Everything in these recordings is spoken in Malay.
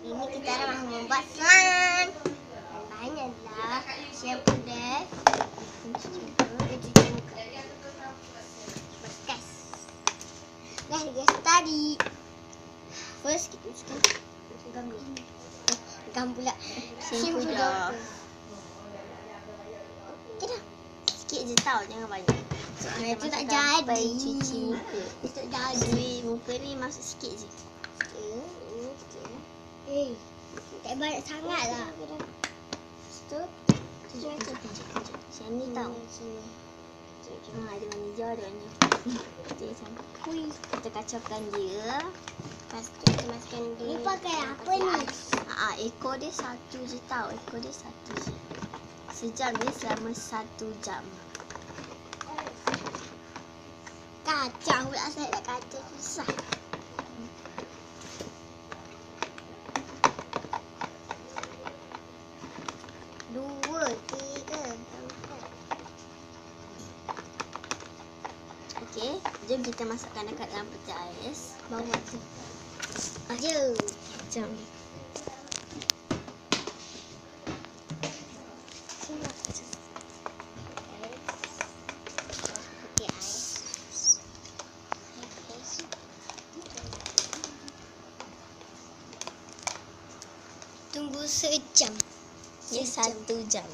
Ini kita akan membuat slime. Bahannya adalah siap pedas, dan cuci muka. Bekas. Dah guys tadi. First kita usahkan gam ni. Gam pula. Simple dah. Okey dah. Sikit je tau, jangan banyak. Itu tak jadi. Cuci muka. Itu tak jadi. Muka ni masuk sikit je. Tak banyak sangat lah. Situ. Macam ni tau. Ada warna hijau, ada warna putih macam ni. Kita kacaukan dia. Lepas tu kita masukkan dia. Ni pakai apa ni? Ekor dia satu je tau. Ekor dia satu je. Sejam dia selama 1 jam. Kacang pula saya nak kacang susah. Dua, tiga, empat. Okey, jom kita masukkan dekat dalam peti ais. Bawah tu. Aja. Jom. Tunggu sejam. Dia 1 jam.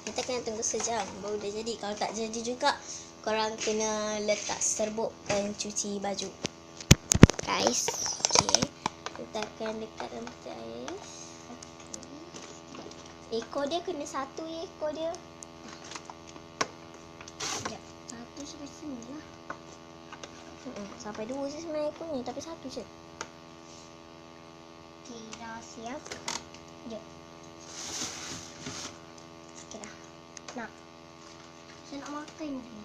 Kita kena tunggu sejam baru dah jadi. Kalau tak jadi juga, korang kena letak serbuk dan cuci baju. Guys. Okey. Letakkan dekat dalam peti ais. Ekor dia kena satu je ekor dia. Sekejap. Satu sampai sini lah. Sampai 2 je sebenarnya ekornya, tapi 1 je. Okey, dah siap. Jom. Okey dah. Nak. Saya nak makan ni.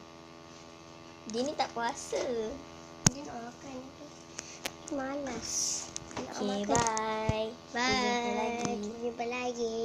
Dia ni tak puasa. Dia nak makan ni. Malas. Nak Okey, makan. bye. Bye. Kita jumpa lagi. Jumpa lagi.